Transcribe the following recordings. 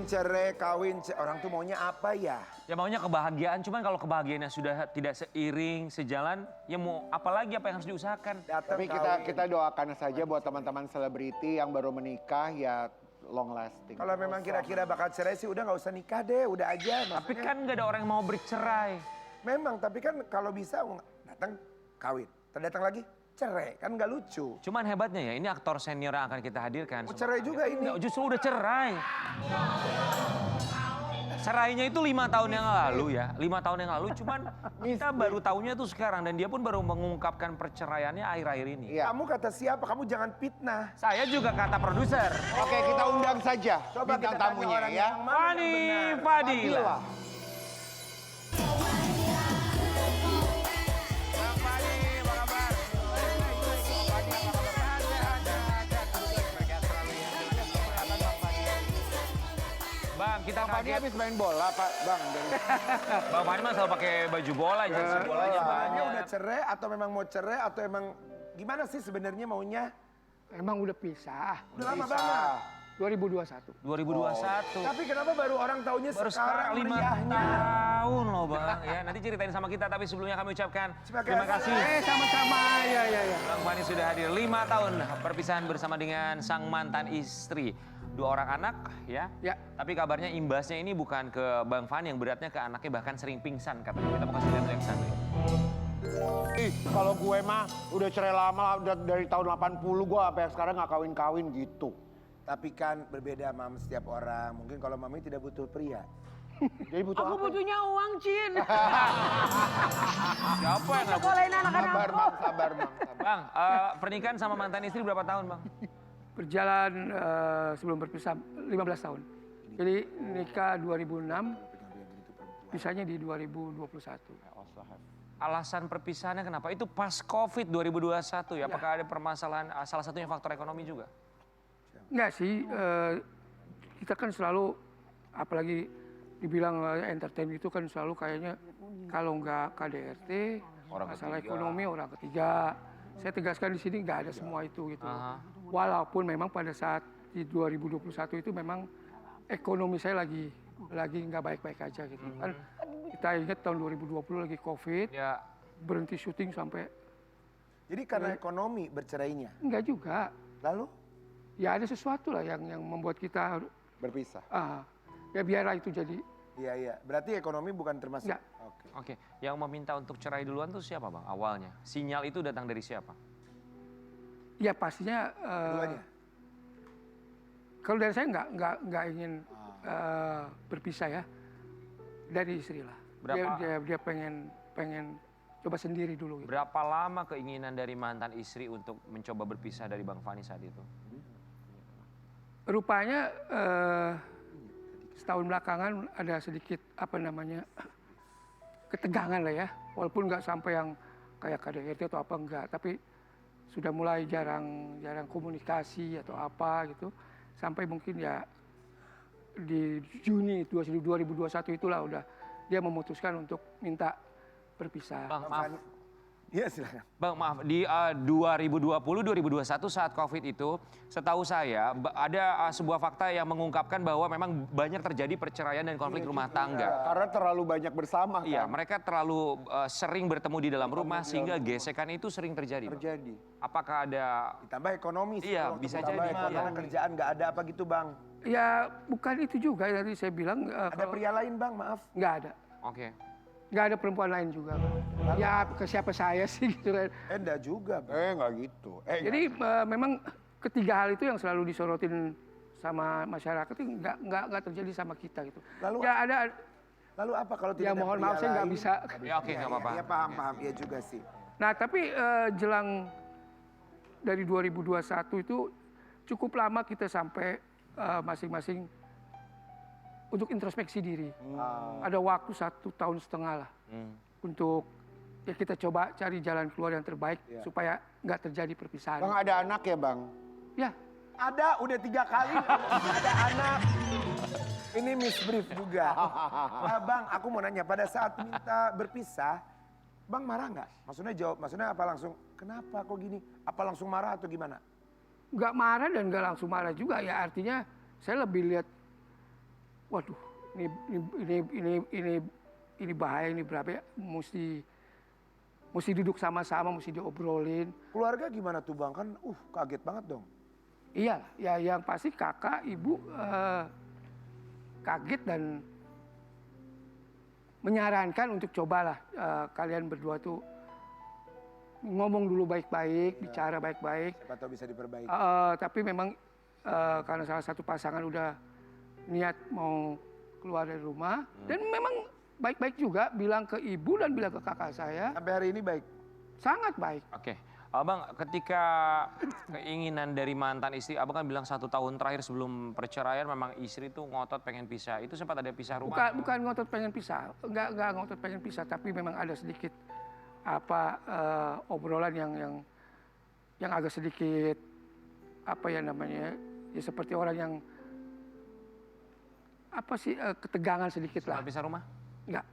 cerai, kawin, orang tuh maunya apa ya? Ya maunya kebahagiaan, cuman kalau kebahagiaannya sudah tidak seiring, sejalan, ya mau apalagi apa yang harus diusahakan. Datang Tapi kita doakan saja buat teman-teman selebriti yang baru menikah ya long lasting. Kalau memang kira-kira bakal cerai sih udah nggak usah nikah deh, udah aja. Tapi Maksudnya, kan nggak ada orang yang mau bercerai. memang, tapi kan kalau bisa datang kawin, terdatang lagi cerai, kan nggak lucu. Cuman hebatnya ya, ini aktor senior yang akan kita hadirkan. Mau cerai juga ini. Nggak, justru udah cerai. Cerainya itu 5 tahun yang lalu ya, 5 tahun yang lalu. Cuman kita baru tahunya tuh sekarang dan dia pun baru mengungkapkan perceraiannya akhir-akhir ini. Iya. Kamu kata siapa? Kamu jangan fitnah. Saya juga kata produser. Oke, kita undang saja Coba bintang kita tanya tamunya orang ya. yang mana yang Fani benar. Fadila. Bang, kita Fani kaget. habis main bola, Pak. Bang. Bang Fani mah selalu pakai baju bola, jersey bolanya Soalnya banyak. udah cerai atau memang mau cerai atau emang gimana sih sebenarnya maunya? Emang udah pisah, Udah lama banget. 2021. 2021. Tapi kenapa baru orang taunya Baru sekarang sekarang 5 meriahnya? tahun loh bang. Ya, nanti ceritain sama kita, tapi sebelumnya kami ucapkan terima kasih. Sama-sama, ya. Bang Fani sudah hadir 5 tahun perpisahan bersama dengan sang mantan istri. 2 orang anak ya. Ya. Tapi kabarnya imbasnya ini bukan ke Bang Fani yang beratnya ke anaknya bahkan sering pingsan katanya. Kita mau kasih lihat yang satu. Kalau gue mah udah cerai lama, udah dari tahun 80 gue sampai sekarang nggak kawin-kawin gitu. Tapi kan berbeda mam setiap orang. Mungkin kalau mami tidak butuh pria. Jadi butuh Aku apa? butuhnya uang, Cin. Siapa yang nggak butuh? Sekolahin anak-anak Sabar, aku. Bang, sabar, Bang. Sabar. Bang, pernikahan sama mantan istri berapa tahun bang? Berjalan sebelum berpisah 15 tahun. Jadi nikah 2006, pisahnya di 2021. Alasan perpisahannya kenapa? Itu pas COVID 2021 ya? Apakah ada permasalahan, salah satunya faktor ekonomi juga? Enggak sih, kita kan selalu, apalagi dibilang entertain itu kan selalu kayaknya kalau nggak KDRT, masalah ekonomi orang ketiga. Saya tegaskan di sini nggak ada semua itu gitu. Walaupun memang pada saat di 2021 itu memang ekonomi saya lagi nggak baik-baik aja gitu. Kan kita ingat tahun 2020 lagi COVID, Ya. berhenti syuting sampai Jadi karena ekonomi bercerainya. enggak juga. Lalu? Ya ada sesuatu lah yang membuat kita Berpisah. ya biarlah itu jadi. Iya, iya. Berarti ekonomi bukan termasuk? Enggak. Oke. Oke, yang meminta untuk cerai duluan tuh siapa bang awalnya? Sinyal itu datang dari siapa? Ya pastinya Keduanya? kalau dari saya nggak ingin berpisah ya, dari istri lah. Dia pengen coba sendiri dulu. Gitu. Berapa lama keinginan dari mantan istri untuk mencoba berpisah dari Bang Fani saat itu? Rupanya setahun belakangan ada sedikit ketegangan lah ya, walaupun nggak sampai yang kayak KDRT atau apa enggak, tapi sudah mulai jarang komunikasi atau apa gitu, sampai mungkin ya di Juni 2021 itulah udah dia memutuskan untuk minta berpisah. Bang maaf, Iya silakan. Bang maaf di 2020-2021 saat COVID itu, setahu saya ada sebuah fakta yang mengungkapkan bahwa memang banyak terjadi perceraian dan konflik rumah tangga. Karena terlalu banyak bersama kan. Iya, mereka terlalu sering bertemu di dalam rumah sehingga gesekan itu sering terjadi. Bang. Terjadi. Apakah ada? Ditambah ekonomi sih. Iya, kalau bisa ditambah jadi, ekonomi, iya. Karena kerjaan nggak ada apa gitu bang. Ya bukan itu juga tadi saya bilang Ada pria lain bang, maaf. nggak ada. Oke. Nggak ada perempuan lain juga. Ya ke siapa saya sih gitu kan. Enggak juga bang. Nggak gitu. Jadi memang ketiga hal itu yang selalu disorotin sama masyarakat itu nggak terjadi sama kita gitu. Lalu- ya ada Lalu apa kalau tidak ya ada mohon pria maaf saya nggak lain? bisa. Ya oke, nggak apa-apa. Iya paham, iya juga sih. Nah tapi jelang dari 2021 itu cukup lama kita sampai masing-masing untuk introspeksi diri. Ada waktu 1,5 tahun lah untuk ya kita coba cari jalan keluar yang terbaik supaya nggak terjadi perpisahan. Bang ada anak ya bang? Ya, Ada, udah 3 kali ada anak. Ini misbrief juga. Nah, bang, aku mau nanya, pada saat minta berpisah, bang marah nggak? Maksudnya apa langsung, kenapa kok gini? Apa langsung marah atau gimana? nggak marah dan nggak langsung marah juga ya, artinya saya lebih lihat waduh, ini bahaya, ini berapa ya? Mesti duduk sama-sama, mesti diobrolin. Keluarga gimana tuh Bang? Kan kaget banget dong. Iya, ya yang pasti kakak, ibu kaget dan menyarankan untuk cobalah kalian berdua tuh ngomong dulu baik-baik, bicara baik-baik. Siapa tahu bisa diperbaiki. Tapi memang karena salah satu pasangan udah niat mau keluar dari rumah dan memang baik-baik juga bilang ke ibu dan bilang ke kakak saya Sampai hari ini baik. sangat baik. Oke. Abang, ketika keinginan dari mantan istri, abang kan bilang 1 tahun terakhir sebelum perceraian memang istri tuh ngotot pengen pisah. Itu sempat ada pisah rumah? Bukan ngotot pengen pisah, enggak ngotot pengen pisah, tapi memang ada sedikit obrolan yang agak sedikit apa ya namanya ya seperti orang yang ketegangan sedikit lah. Sempat pisah rumah? Enggak.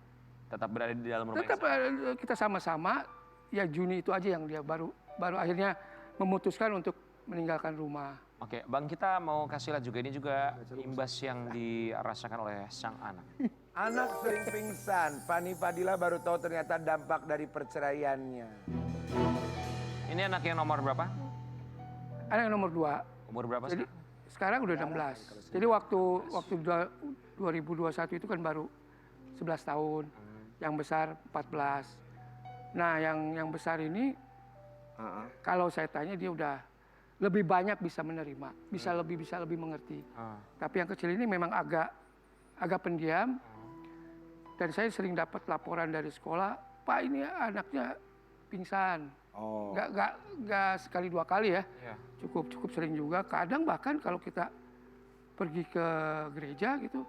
Tetap berada di dalam rumah Tetap yang sama? kita sama-sama ya Juni itu aja yang dia baru akhirnya memutuskan untuk meninggalkan rumah. Oke, Bang, kita mau kasih lihat juga, ini juga imbas yang dirasakan oleh sang anak. Anak sering pingsan. Fani Fadila baru tahu ternyata dampak dari perceraiannya. Ini anak yang nomor berapa? Anak yang nomor 2. Umur berapa Jadi sekarang? sekarang udah 16. Jadi waktu 2021 itu kan baru 11 tahun. Yang besar 14. Nah, yang besar ini kalau saya tanya dia udah lebih banyak bisa menerima, bisa lebih mengerti. Tapi yang kecil ini memang agak pendiam. Dan saya sering dapat laporan dari sekolah, Pak ini anaknya pingsan. Oh. Nggak sekali 2 kali ya. Iya. Cukup sering juga. Kadang bahkan kalau kita pergi ke gereja gitu,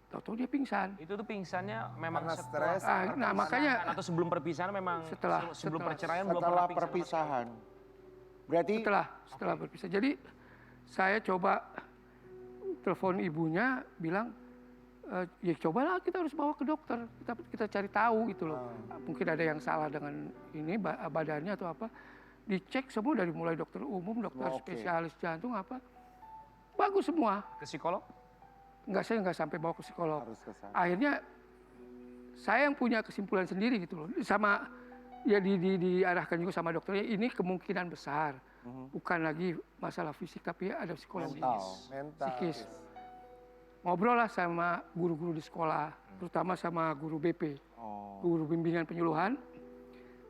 tahu-tahu dia pingsan. Itu tuh pingsannya memang Karena setelah stres. Nah, makanya atau sebelum perpisahan memang sebelum perceraian belum Setelah pernah pingsan sama sekali? perpisahan. Berarti setelah berpisah. Jadi saya coba telepon ibunya bilang, ya cobalah kita harus bawa ke dokter. Kita cari tahu gitu loh. Mungkin ada yang salah dengan ini badannya atau apa. Dicek semua dari mulai dokter umum, dokter Oh, oke. spesialis jantung apa. Bagus semua. Ke psikolog? Saya nggak sampai bawa ke psikolog. harus ke sana. Akhirnya saya yang punya kesimpulan sendiri gitu loh. Sama ya diarahkan juga sama dokternya, ini kemungkinan besar. Bukan lagi masalah fisik tapi ada psikologi. Mental. Psikis. Ngobrol lah sama guru-guru di sekolah, terutama sama guru BP, Oh. guru bimbingan penyuluhan.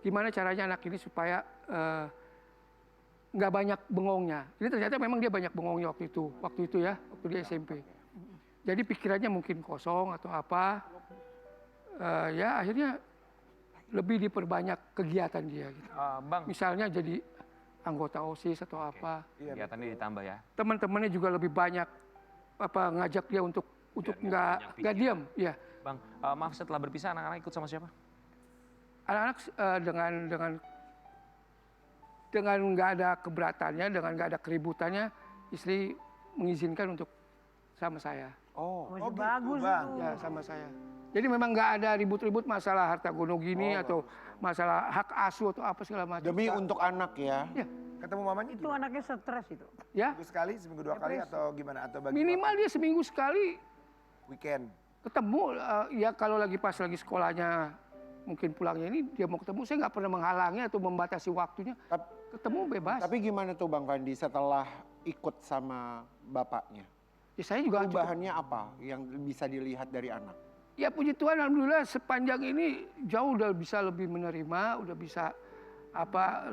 Gimana caranya anak ini supaya nggak banyak bengongnya. Ini ternyata memang dia banyak bengongnya waktu itu ya, waktu dia SMP. Jadi pikirannya mungkin kosong atau apa. Ya akhirnya lebih diperbanyak kegiatan dia. Gitu. Bang, Misalnya jadi anggota OSIS atau apa. kegiatannya ditambah ya. Teman-temannya juga lebih banyak ngajak dia untuk nggak diam. Ya. Bang, maaf setelah berpisah anak-anak ikut sama siapa? Anak-anak dengan nggak ada keberatannya, dengan nggak ada keributannya, istri mengizinkan untuk sama saya. Oh. Oh, bagus gitu, Bang. Ya sama saya. Jadi memang nggak ada ribut-ribut masalah harta gono gini atau masalah hak asuh atau apa segala macam. Demi untuk anak ya. Ya, Ketemu mamanya Itu gimana? anaknya stres itu. ya. Seminggu sekali, seminggu 2 kali atau gimana? Atau bagi Minimal dia seminggu sekali weekend. ketemu. Ya kalau lagi pas lagi sekolahnya mungkin pulangnya ini dia mau ketemu, saya nggak pernah menghalangi atau membatasi waktunya. Ketemu bebas. Tapi gimana tuh Bang Fandi setelah ikut sama bapaknya? Ya saya juga cukup. Perubahannya apa yang bisa dilihat dari anak? Ya puji Tuhan alhamdulillah sepanjang ini jauh udah bisa lebih menerima, udah bisa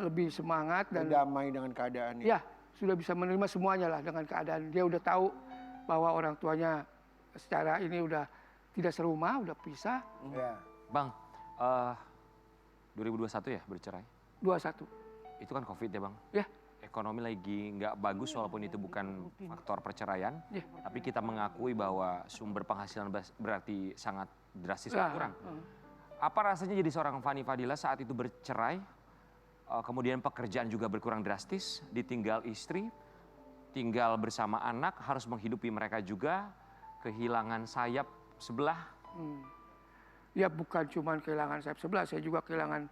lebih semangat dan Damai dengan keadaannya. ya sudah bisa menerima semuanya lah dengan keadaan. Dia udah tahu bahwa orang tuanya secara ini udah tidak serumah, udah pisah. Ya. Bang, 2021 ya bercerai? 21. Itu kan COVID ya Bang? Ya. Ekonomi lagi nggak bagus walaupun itu bukan faktor perceraian. Ya. Tapi kita mengakui bahwa sumber penghasilan berarti sangat drastis Ya, berkurang. Apa rasanya jadi seorang Fani Fadila saat itu bercerai, kemudian pekerjaan juga berkurang drastis, ditinggal istri, tinggal bersama anak, harus menghidupi mereka juga, kehilangan sayap sebelah. Ya bukan cuma kehilangan sayap sebelah, saya juga kehilangan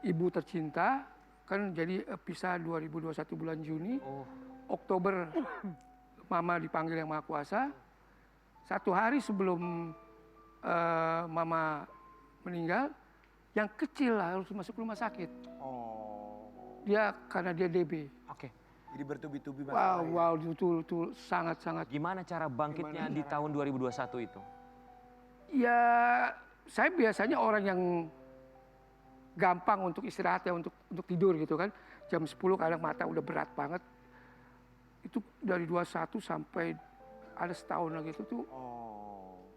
ibu tercinta. Kan jadi pisah 2021 bulan Juni. Oktober mama dipanggil yang Maha Kuasa. 1 hari sebelum mama meninggal, yang kecil lah harus masuk rumah sakit. Oh. Karena dia DB. Oke. Jadi bertubi-tubi Wow, masalahnya. wow, betul sangat-sangat. Gimana cara bangkitnya di tahun 2021 itu? Ya, saya biasanya orang yang gampang untuk istirahat ya, untuk tidur gitu kan. Jam 10 kadang mata udah berat banget. Itu dari 21 sampai ada setahun lagi itu tuh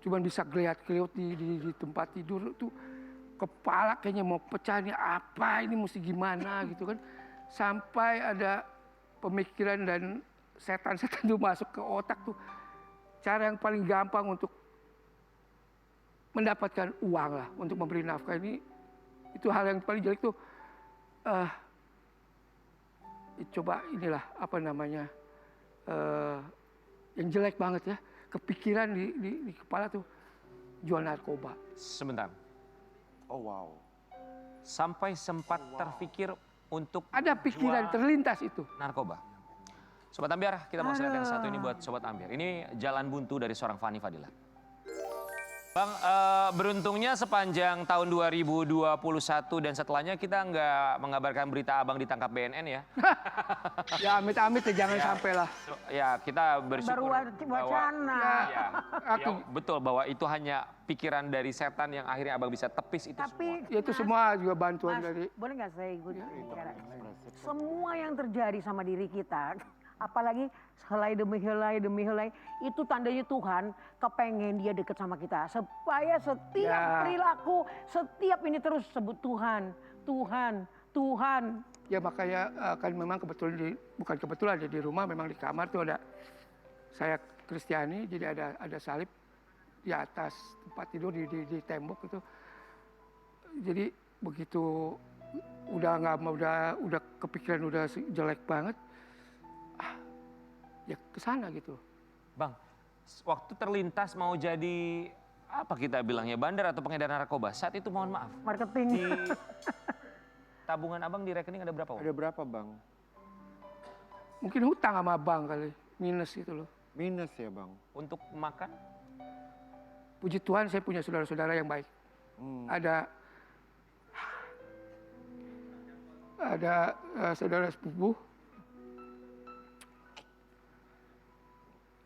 cuman bisa geliat-geliat di tempat tidur tuh, kepala kayaknya mau pecah, nih apa ini mesti gimana gitu kan. Sampai ada pemikiran dan setan-setan tuh masuk ke otak tuh. Cara yang paling gampang untuk mendapatkan uang lah, untuk memberi nafkah ini, itu hal yang paling jelek tuh. Coba inilah apa namanya, yang jelek banget ya, kepikiran di kepala tuh jual narkoba. Sebentar. Oh wow. Sampai sempat terpikir untuk Ada pikiran jual terlintas itu. narkoba. Sobat Ambiar, kita mau share yang satu ini buat Sobat Ambiar. Ini jalan buntu dari seorang Fanny Fadila. Bang, beruntungnya sepanjang tahun 2021 dan setelahnya kita nggak mengabarkan berita abang ditangkap BNN ya. Ya amit-amit ya, jangan sampai lah. Ya, kita bersyukur Baru wacana. ya, betul bahwa itu hanya pikiran dari setan yang akhirnya abang bisa tepis itu Tapi semua. Ya itu semua juga bantuan Mas, dari. boleh nggak saya ikut bicara? Semua yang terjadi sama diri kita, apalagi helai demi helai, itu tandanya Tuhan kepengen dia deket sama kita. Supaya setiap Ya. perilaku, setiap ini terus sebut Tuhan, Tuhan, Tuhan. Ya makanya kan memang bukan kebetulan ya, di rumah memang di kamar tuh ada, saya Kristiani, jadi ada salib di atas tempat tidur di tembok itu. Jadi begitu udah kepikiran udah jelek banget, ya ke sana gitu. Bang, waktu terlintas mau jadi apa kita bilangnya, bandar atau pengedar narkoba, saat itu mohon maaf. Di Marketing. tabungan abang di rekening ada berapa? Bang? Ada berapa bang? Mungkin hutang sama bank kali, minus gitu loh. Minus ya bang? Untuk makan? Puji Tuhan saya punya saudara-saudara yang baik. Ada saudara sepupu.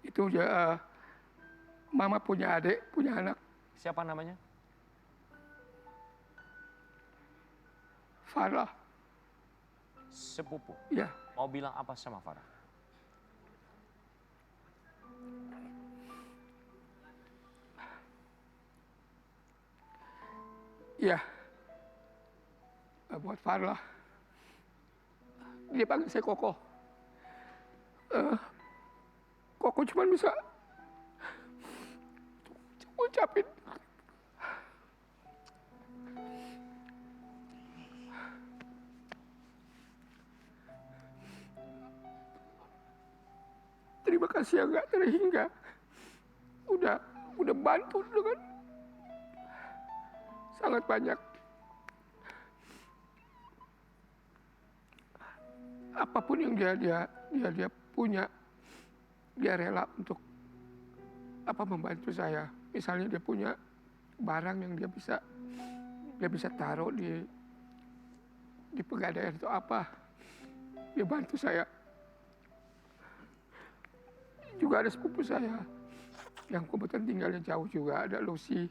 Itu mama punya adik, punya anak. Siapa namanya? Farah. Sepupu. Ya, Mau bilang apa sama Farah? ya. Buat Farah. Dia panggil saya Koko. Koko cuma bisa ucapin terima kasih yang gak terhingga. Udah bantu dengan sangat banyak. Apapun yang dia punya, dia rela untuk membantu saya. Misalnya dia punya barang yang dia bisa taruh di pegadaian itu apa, dia bantu saya. Juga ada sepupu saya yang kebetulan tinggalnya jauh juga, ada Lucy.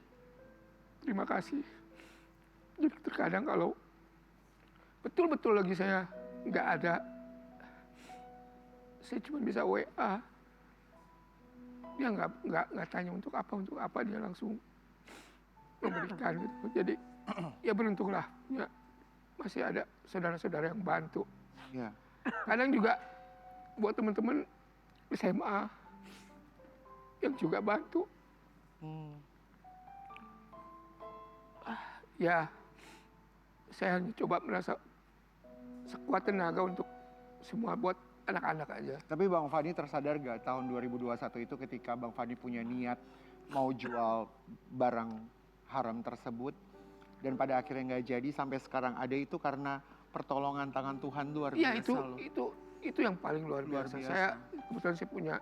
Terima kasih. Jadi terkadang kalau betul-betul lagi saya nggak ada, saya cuma bisa WA. Dia nggak tanya untuk apa, dia langsung memberikan gitu. Jadi ya beruntunglah ya, masih ada saudara-saudara yang bantu. Ya. Kadang juga buat teman-teman SMA yang juga bantu. Ya, saya hanya coba merasa sekuat tenaga untuk semua buat anak-anak aja. Tapi Bang Fanny tersadar gak tahun 2021 itu ketika Bang Fanny punya niat mau jual barang haram tersebut dan pada akhirnya nggak jadi sampai sekarang ada, itu karena pertolongan tangan Tuhan luar Iya, biasa loh. itu yang paling luar biasa. Saya kebetulan saya punya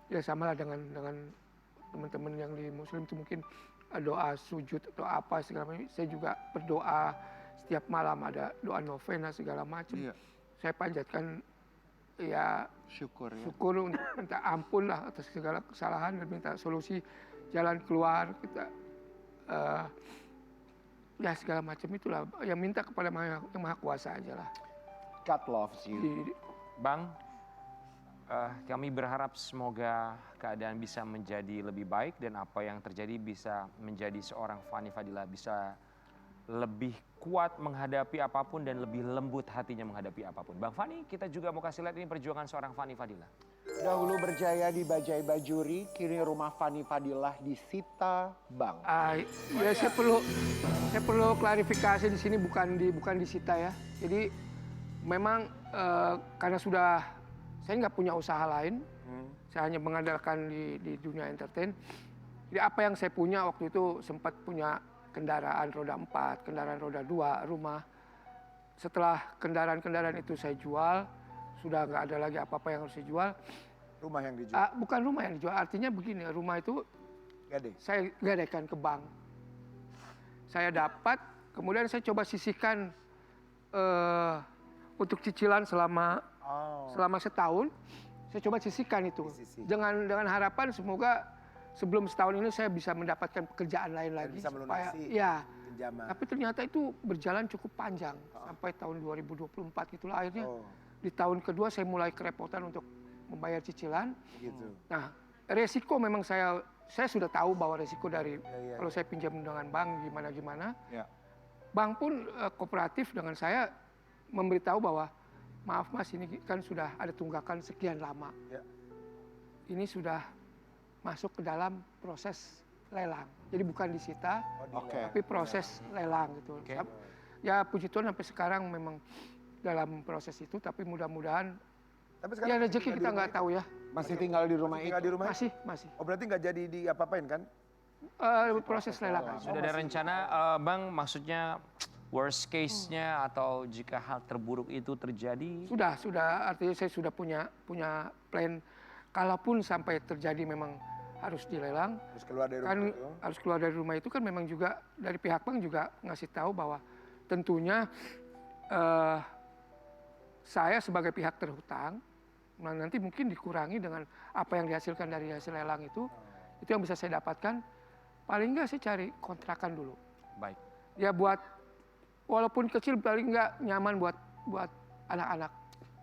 ya sama lah dengan teman-teman yang di Muslim itu mungkin doa sujud atau apa segala macam. Saya juga berdoa setiap malam, ada doa novena segala macam. Iya. Saya panjatkan ya Syukur ya. syukur untuk minta ampun lah atas segala kesalahan dan minta solusi jalan keluar kita ya segala macam itulah yang minta kepada yang maha kuasa aja lah. God loves you. Bang, kami berharap semoga keadaan bisa menjadi lebih baik dan apa yang terjadi bisa menjadi seorang Fanny Fadillah bisa lebih kuat menghadapi apapun dan lebih lembut hatinya menghadapi apapun. Bang Fanny, kita juga mau kasih lihat ini perjuangan seorang Fanny Fadillah. Dahulu berjaya di Bajai Bajuri, kini rumah Fanny Fadillah disita Bang. Ya saya perlu klarifikasi di sini bukan disita ya. Jadi memang karena saya nggak punya usaha lain, saya hanya mengandalkan di dunia entertain. Jadi apa yang saya punya waktu itu sempat punya kendaraan roda 4, kendaraan roda 2, rumah. Setelah kendaraan-kendaraan itu saya jual, sudah nggak ada lagi apa-apa yang harus saya jual. Rumah yang dijual. Bukan rumah yang dijual, artinya begini, rumah itu Gade. saya gadaikan ke bank. Saya dapat, kemudian saya coba sisihkan untuk cicilan selama setahun. Saya coba sisihkan itu dengan harapan semoga sebelum setahun ini saya bisa mendapatkan pekerjaan lain lagi. Bisa melunasi ya. pinjaman. Tapi ternyata itu berjalan cukup panjang sampai tahun 2024 itulah akhirnya. Di tahun kedua saya mulai kerepotan untuk membayar cicilan. Gitu. Nah, resiko memang saya sudah tahu bahwa resiko dari kalau saya pinjam dengan bank gimana. Ya. Bank pun kooperatif dengan saya memberitahu bahwa maaf Mas, ini kan sudah ada tunggakan sekian lama. Ya. Ini sudah masuk ke dalam proses lelang. Jadi bukan disita, tapi proses lelang gitu. Ya puji Tuhan sampai sekarang memang dalam proses itu, tapi mudah-mudahan Tapi ya rezeki kita nggak tahu ya. Masih tinggal di rumah itu? Tinggal di rumah? Masih. Oh berarti nggak jadi diapa-apain kan? Proses lelang. Sudah ada rencana, Bang, maksudnya worst case-nya atau jika hal terburuk itu terjadi? Sudah. Artinya saya sudah punya plan. Kalaupun sampai terjadi memang harus dilelang, Terus keluar dari kan rumah itu. harus keluar dari rumah itu kan memang juga dari pihak bank juga ngasih tahu bahwa tentunya saya sebagai pihak terhutang, nah nanti mungkin dikurangi dengan apa yang dihasilkan dari hasil lelang itu yang bisa saya dapatkan. Paling nggak saya cari kontrakan dulu. Baik. Ya buat walaupun kecil paling nggak nyaman buat anak-anak.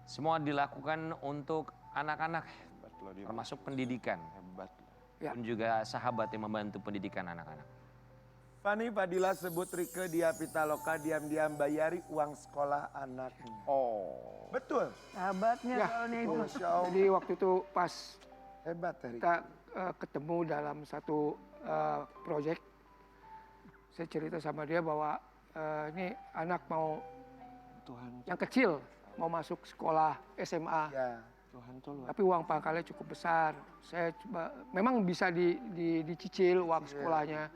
Semua dilakukan untuk anak-anak, termasuk pendidikan. Hebat. Ya. Pun juga sahabat yang membantu pendidikan anak-anak. Fanny Fadillah sebut Rike Dia Pitaloka diam-diam bayari uang sekolah anaknya. Oh. Betul. Sahabatnya Ya. soalnya itu. Masya Allah. Jadi waktu itu pas Hebat Rike. kita ketemu dalam satu proyek, saya cerita sama dia bahwa ini anak mau Tuhan, yang kecil mau masuk sekolah SMA, Ya. Tuhan tuh luar. tapi uang pangkalnya cukup besar. Saya coba, memang bisa dicicil uang sekolahnya,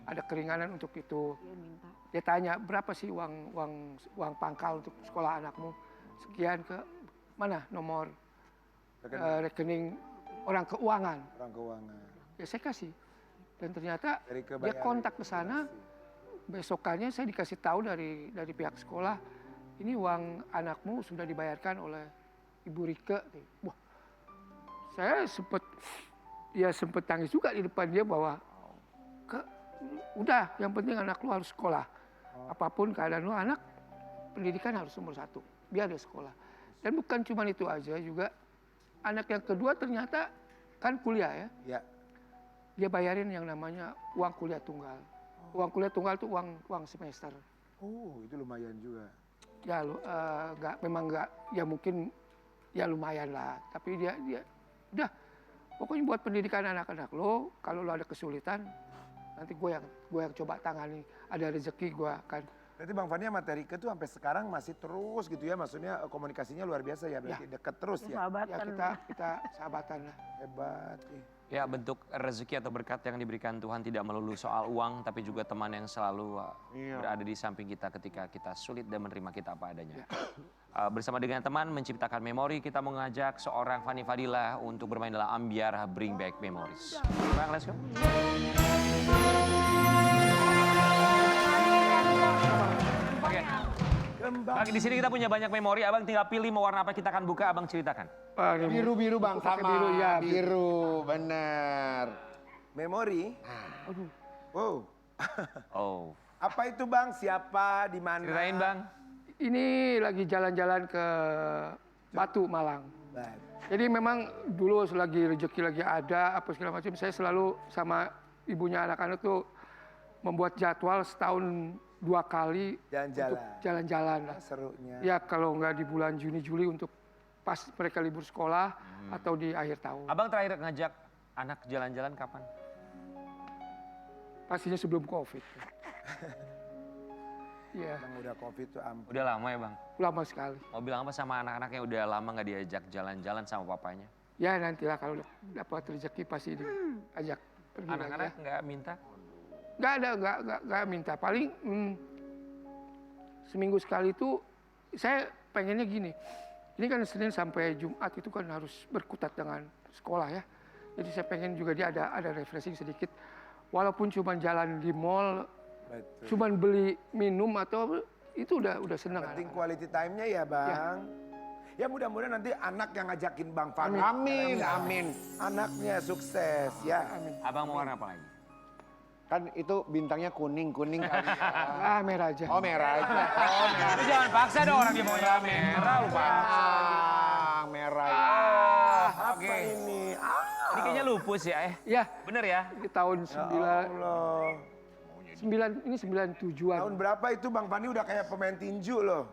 ada keringanan untuk itu. Dia minta. Dia tanya berapa sih uang pangkal untuk sekolah anakmu? Sekian, ke mana nomor rekening orang keuangan. Orang keuangan. Ya saya kasih. Dan ternyata Dari dia kebayar. kontak ke sana. Besokannya saya dikasih tahu dari pihak sekolah, ini uang anakmu sudah dibayarkan oleh Ibu Rike. Wah, saya sempat tangis juga di depan dia bahwa udah yang penting anak lu harus sekolah. Apapun keadaan lu, anak pendidikan harus nomor 1. Biar dia sekolah. Dan bukan cuma itu aja, juga anak yang kedua ternyata kan kuliah ya. Ya. Dia bayarin yang namanya uang kuliah tunggal. Uang kuliah tunggal itu uang semester. Oh itu lumayan juga. Ya memang nggak, ya mungkin ya lumayan lah. Tapi dia udah pokoknya buat pendidikan anak-anak lo, kalau lo ada kesulitan nanti gue yang coba tangani. Ada rezeki gue akan. Berarti Bang Fanny sama Rike tuh sampai sekarang masih terus gitu ya, maksudnya komunikasinya luar biasa ya, berarti dekat terus ya. Ya Sahabatan. kita sahabatan lah. Hebat. Ya, bentuk rezeki atau berkat yang diberikan Tuhan tidak melulu soal uang, tapi juga teman yang selalu berada di samping kita ketika kita sulit dan menerima kita apa adanya. Bersama dengan teman menciptakan memori, kita mengajak seorang Fanny Fadila untuk bermain dalam ambiar Bring Back Memories. Bang, let's go. Oke. Bang, di sini kita punya banyak memori. Abang tinggal pilih mau warna apa kita akan buka. Abang ceritakan. Biru-biru Bang, Pakai sama. biru, ya. Biru, bener. Memori. Wow. Oh, Apa itu Bang? Siapa? Di mana? ceritain Bang. Ini lagi jalan-jalan ke Batu, Malang. Baik. Jadi memang dulu selagi rezeki lagi ada, apa segala macam, saya selalu sama ibunya anak-anak tuh membuat jadwal setahun 2 kali Jalan-jalan. untuk jalan-jalan lah. Serunya. Ya kalau nggak di bulan Juni Juli untuk pas mereka libur sekolah atau di akhir tahun. Abang terakhir ngajak anak jalan-jalan kapan? Pastinya sebelum COVID. Iya, Bang udah Covid tuh ampun. Udah lama ya Bang? lama sekali. Mau bilang apa sama anak-anak yang udah lama nggak diajak jalan-jalan sama papanya? Ya nantilah kalau dapat rezeki pasti diajak pergi lagi ya. Anak-anak nggak minta? Nggak ada, nggak minta. Paling seminggu sekali itu saya pengennya gini. Ini kan Senin sampai Jumat itu kan harus berkutat dengan sekolah ya. Jadi saya pengen juga dia ada refreshing sedikit. Walaupun cuma jalan di mall, Betul. cuma beli minum atau itu udah senang. Penting quality time-nya ya Bang. Ya mudah-mudahan nanti anak yang ngajakin Bang Fanny. Amin, amin. Anaknya sukses ya. Abang mau warna apa lagi? Kan itu bintangnya kuning kali ya. Ah, merah aja. Oh merah aja. Oh merah. Lu jangan paksa dong orang yang maunya merah lu paksa. Merah. Apa ini? Ini kayaknya lupus ya Ya, Bener ya? di tahun Allah. 97-an. Tahun berapa itu Bang Fanny udah kayak pemain tinju loh.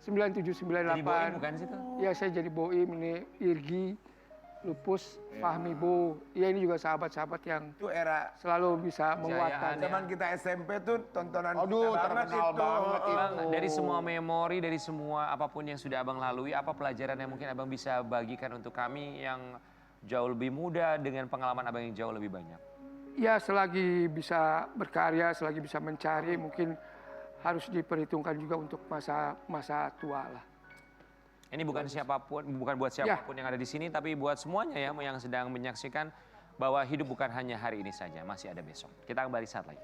97, 98. Jadi boim bukan sih tuh? Ya saya jadi boim, ini Irgi, Lupus, Fahmi Bo. Ya ini juga sahabat-sahabat yang Itu era selalu bisa menguatkan. Kejayaan. zaman kita SMP tuh tontonan Aduh, kita banget terkenal itu. banget itu. Bang, dari semua memori, dari semua apapun yang sudah abang lalui, apa pelajaran yang mungkin abang bisa bagikan untuk kami yang jauh lebih muda dengan pengalaman abang yang jauh lebih banyak? Ya selagi bisa berkarya, selagi bisa mencari, mungkin harus diperhitungkan juga untuk masa tua lah. Ini bukan siapapun, bukan buat siapapun yang ada di sini, tapi buat semuanya ya yang sedang menyaksikan bahwa hidup bukan hanya hari ini saja, masih ada besok. Kita kembali saat lagi.